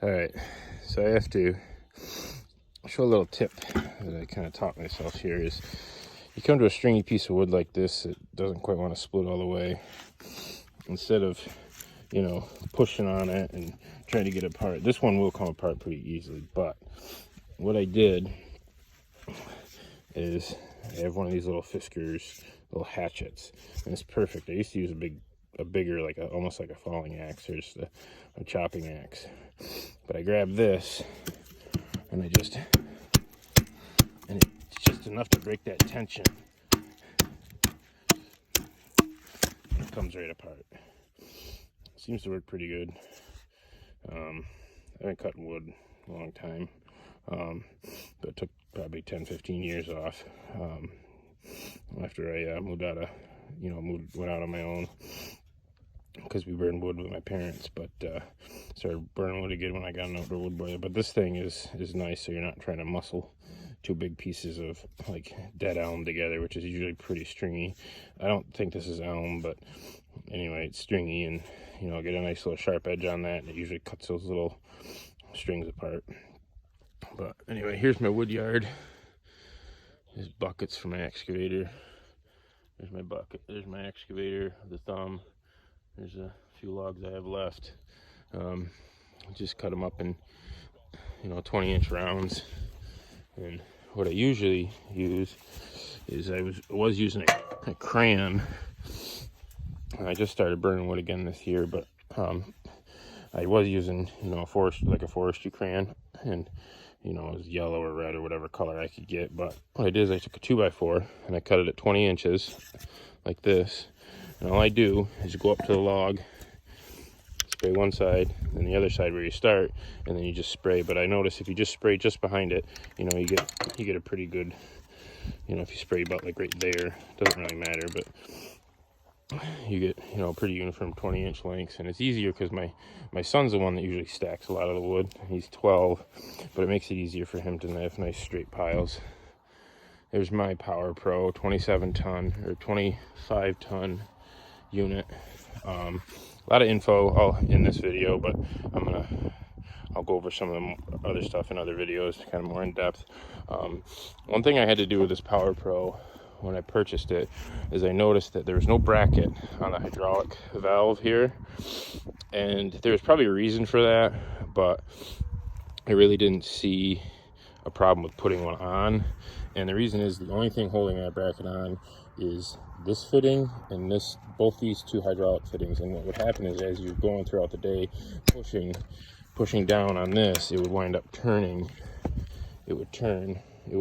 All right, so I have to show a little tip that I kind of taught myself here is you come to a stringy piece of wood like this, it doesn't quite want to split all the way. Instead of, pushing on it and trying to get it apart, this one will come apart pretty easily. But what I did is I have one of these little Fiskars, little hatchets, and it's perfect. I used to use a bigger, almost like a falling axe, or just a chopping axe. But I grabbed this, and it's just enough to break that tension. It comes right apart. Seems to work pretty good. I've been cutting wood a long time, but it took probably 10-15 years off after I went out on my own, because we burned wood with my parents, but started burning wood again when I got an outdoor wood boiler. But this thing is nice, so you're not trying to muscle two big pieces of like dead elm together, which is usually pretty stringy. I don't think this is elm, but anyway, it's stringy, and get a nice little sharp edge on that, and it usually cuts those little strings apart. But anyway, here's my wood yard. There's buckets for my excavator. There's my bucket. There's my excavator, the thumb. There's a few logs I have left. Just cut them up in 20-inch rounds. And what I usually use is I was using a crayon. I just started burning wood again this year, but I was using a forestry crayon, and it was yellow or red or whatever color I could get. But what I did is I took a 2x4 and I cut it at 20 inches like this, and all I do is go up to the log, spray one side, then the other side where you start, and then you just spray. But I notice if you just spray just behind it, you get a pretty good, if you spray about like right there, it doesn't really matter, but you get pretty uniform 20-inch lengths. And it's easier because my son's the one that usually stacks a lot of the wood. He's 12, but it makes it easier for him to have nice straight piles. There's my Power Pro 27-ton or 25-ton unit. A lot of info in this video, but I'll go over some of the other stuff in other videos, kind of more in depth. One thing I had to do with this Power Pro when I purchased it is I noticed that there was no bracket on the hydraulic valve here, and there's probably a reason for that, but I really didn't see a problem with putting one on. And the reason is the only thing holding that bracket on is this fitting and both these two hydraulic fittings. And what would happen is as you're going throughout the day pushing down on this, it would wind up turning. It would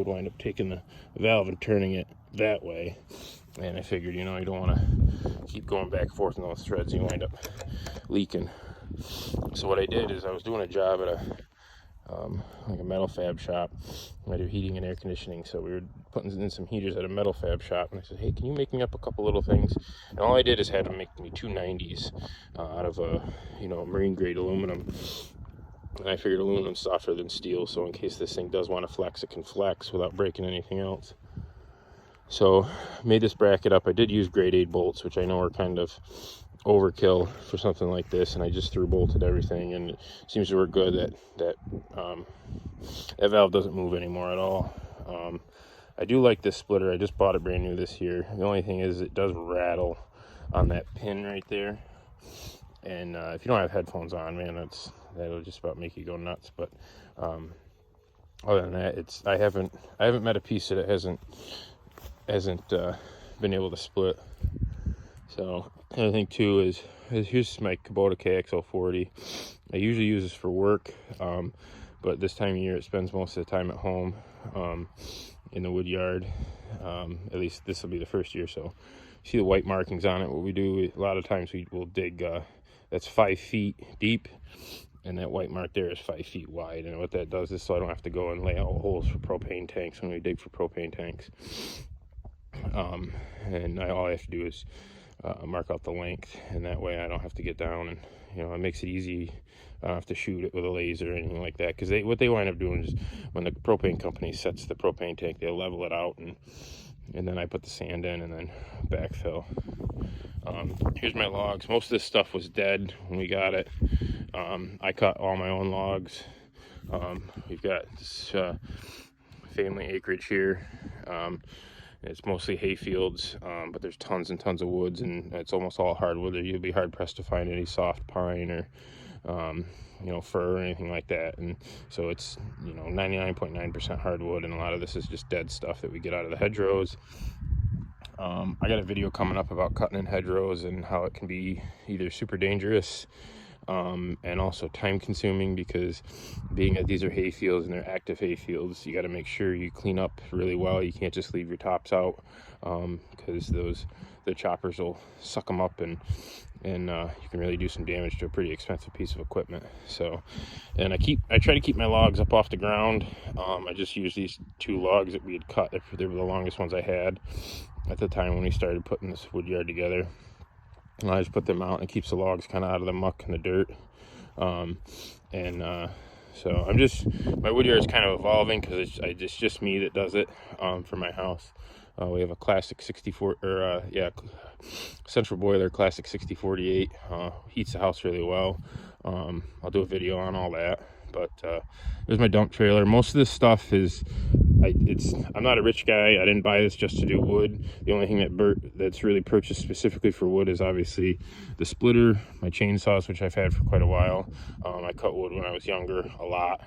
wind up taking the valve and turning it that way. And I figured, you don't want to keep going back and forth in those threads, you wind up leaking. So what I did is I was doing a job at a metal fab shop. I do heating and air conditioning, so we were putting in some heaters at a metal fab shop, and I said, hey, can you make me up a couple little things? And all I did is had them make me two 90s out of marine grade aluminum. And I figured aluminum's softer than steel, so in case this thing does want to flex, it can flex without breaking anything else. So made this bracket up. I did use grade 8 bolts, which I know are kind of overkill for something like this, and I just through bolted everything, and it seems to work good. That valve doesn't move anymore at all. I do like this splitter. I just bought it brand new this year. The only thing is it does rattle on that pin right there, and if you don't have headphones on, man, that'll just about make you go nuts. But other than that, I haven't met a piece that it hasn't been able to split. So another thing too is here's my Kubota KX040. I usually use this for work, but this time of year it spends most of the time at home in the wood yard. At least this will be the first year. So you see the white markings on it. What we do a lot of times, we will dig that's 5 feet deep, and that white mark there is 5 feet wide. And what that does is so I don't have to go and lay out holes for propane tanks when we dig for propane tanks. And all I have to do is mark out the length, and that way I don't have to get down, and it makes it easy. I don't have to shoot it with a laser or anything like that, because what they wind up doing is when the propane company sets the propane tank, they'll level it out, and then I put the sand in and then backfill. Here's my logs. Most of this stuff was dead when we got it. I cut all my own logs. We've got this family acreage here. It's mostly hay fields, but there's tons and tons of woods, and it's almost all hardwood. You'll be hard pressed to find any soft pine or fir or anything like that. And so it's 99.9% hardwood, and a lot of this is just dead stuff that we get out of the hedgerows. I got a video coming up about cutting in hedgerows and how it can be either super dangerous and also time consuming, because being that these are hay fields and they're active hay fields, you got to make sure you clean up really well. You can't just leave your tops out, because the choppers will suck them up, and you can really do some damage to a pretty expensive piece of equipment. So, and I try to keep my logs up off the ground. I just use these 2 logs that we had cut. They were the longest ones I had at the time when we started putting this wood yard together. And I just put them out, and it keeps the logs kind of out of the muck and the dirt. So my wood yard is kind of evolving, because it's just me that does it for my house. We have a classic 64 central boiler, classic 6048. Heats the house really well. I'll do a video on all that. But there's my dump trailer. Most of this stuff is, I'm not a rich guy. I didn't buy this just to do wood. The only thing that's really purchased specifically for wood is obviously the splitter, my chainsaws, which I've had for quite a while. I cut wood when I was younger a lot.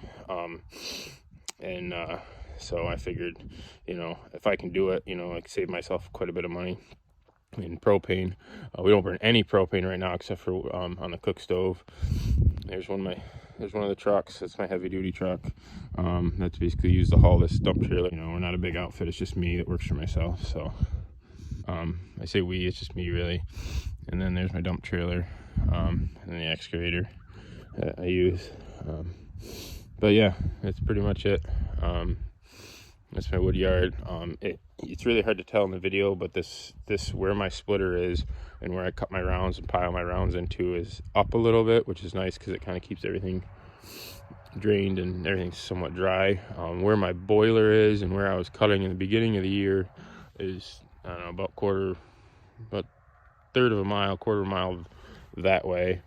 So I figured, if I can do it, I can save myself quite a bit of money in propane. We don't burn any propane right now except for on the cook stove. There's one of the trucks. That's my heavy duty truck. That's basically used to haul this dump trailer. We're not a big outfit. It's just me that works for myself. So I say we, it's just me really. And then there's my dump trailer, and the excavator that I use. But yeah, that's pretty much it. That's my wood yard. It's really hard to tell in the video, but this where my splitter is and where I cut my rounds and pile my rounds into is up a little bit, which is nice because it kind of keeps everything drained and everything's somewhat dry. Where my boiler is and where I was cutting in the beginning of the year is, I don't know, about third of a mile, quarter of a mile that way.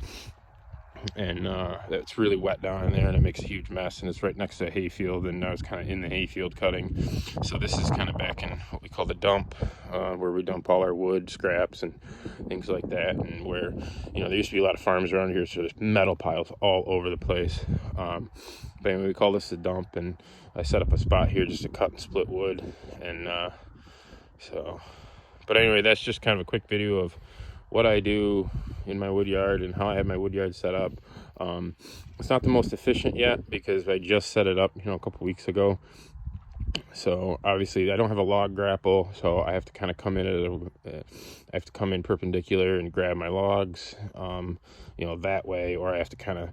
And it's really wet down in there, and it makes a huge mess, and it's right next to a hayfield, and I was kind of in the hayfield cutting. So this is kind of back in what we call the dump, where we dump all our wood scraps and things like that, and where there used to be a lot of farms around here, so there's metal piles all over the place. But anyway, we call this the dump, and I set up a spot here just to cut and split wood. And but anyway, that's just kind of a quick video of what I do in my wood yard and how I have my wood yard set up. It's not the most efficient yet because I just set it up, a couple weeks ago. So obviously I don't have a log grapple, so I have to kind of come in perpendicular and grab my logs, that way, or I have to kind of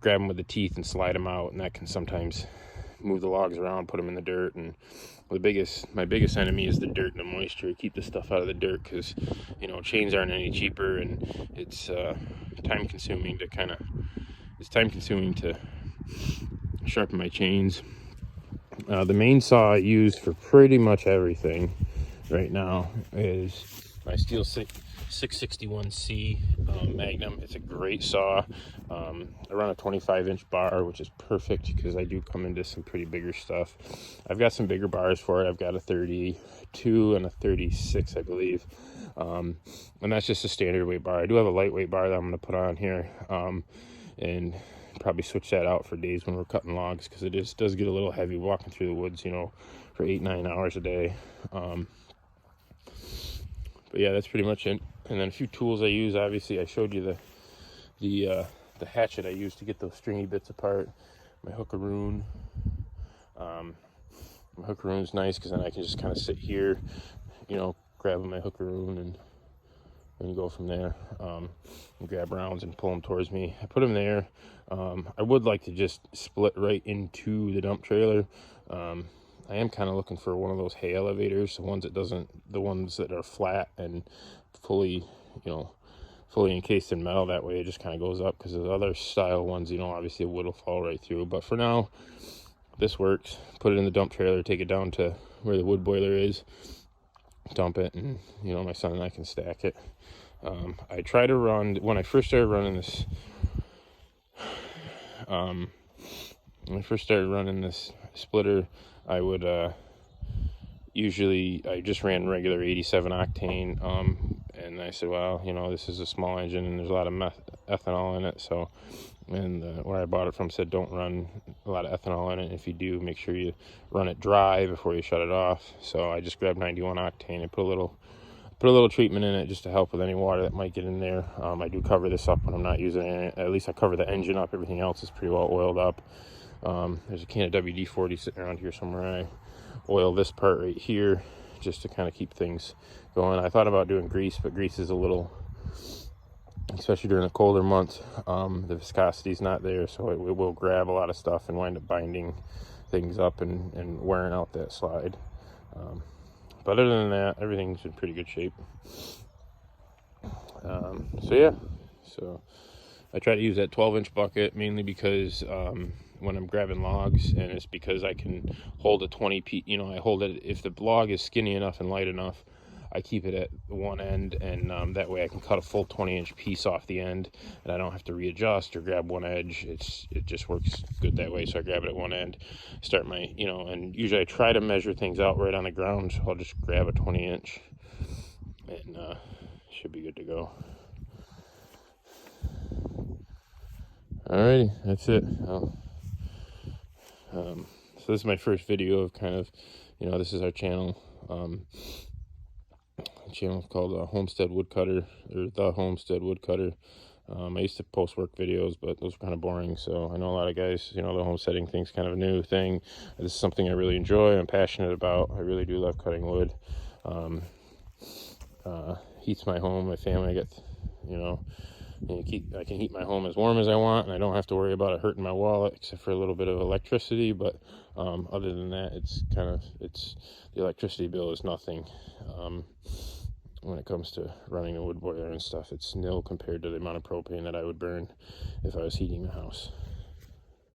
grab them with the teeth and slide them out, and that can sometimes move the logs around, put them in the dirt. And my biggest enemy is the dirt and the moisture. Keep the stuff out of the dirt, because chains aren't any cheaper, and it's time consuming to sharpen my chains. The main saw I use for pretty much everything right now is my Steel 661C Magnum. It's a great saw. I run a 25-inch bar, which is perfect because I do come into some pretty bigger stuff. I've got some bigger bars for it. I've got a 32 and a 36, I believe. And that's just a standard weight bar. I do have a lightweight bar that I'm going to put on here, and probably switch that out for days when we're cutting logs, because it does get a little heavy walking through the woods, for 8-9 hours a day. But yeah, that's pretty much it. And then a few tools I use. Obviously, I showed you the hatchet I use to get those stringy bits apart. My hookaroon. My hookaroon's nice because then I can just kind of sit here, grab my hookaroon and go from there. And grab rounds and pull them towards me. I put them there. I would like to just split right into the dump trailer. I am kind of looking for one of those hay elevators, the ones that are flat and fully encased in metal. That way it just kind of goes up, because the other style ones, obviously wood will fall right through. But for now, this works. Put it in the dump trailer, take it down to where the wood boiler is, dump it, and my son and I can stack it. I try to run, when I first started running this When I first started running this splitter, I would usually, I just ran regular 87 octane, and I said, well, you know, this is a small engine and there's a lot of ethanol in it, so, and where I bought it from said don't run a lot of ethanol in it. If you do, make sure you run it dry before you shut it off. So I just grabbed 91 octane and put a little treatment in it just to help with any water that might get in there. I do cover this up when I'm not using it. At least I cover the engine up. Everything else is pretty well oiled up. There's a can of WD-40 sitting around here somewhere. I oil this part right here just to kind of keep things going. I thought about doing grease, but grease is a little, especially during the colder months, the viscosity is not there, so it will grab a lot of stuff and wind up binding things up and wearing out that slide. But other than that, everything's in pretty good shape. So yeah, so I try to use that 12-inch bucket mainly because when I'm grabbing logs, and it's because I can hold a 20 feet, you know, I hold it, if the log is skinny enough and light enough, I keep it at one end, and that way I can cut a full 20-inch piece off the end, and I don't have to readjust or grab one edge. It just works good that way. So I grab it at one end, start my, you know, and usually I try to measure things out right on the ground, so I'll just grab a 20-inch, and should be good to go. Alrighty, that's it. So this is my first video of kind of, you know, this is our channel. The channel is called Homestead Woodcutter, or The Homestead Woodcutter. I used to post work videos, but those were kind of boring. So I know a lot of guys, you know, the homesteading thing's kind of a new thing. This is something I really enjoy. I'm passionate about. I really do love cutting wood. Heats my home, my family. I get, you know, I can heat my home as warm as I want, and I don't have to worry about it hurting my wallet, except for a little bit of electricity. But other than that, the electricity bill is nothing. When it comes to running a wood boiler and stuff, it's nil compared to the amount of propane that I would burn if I was heating the house.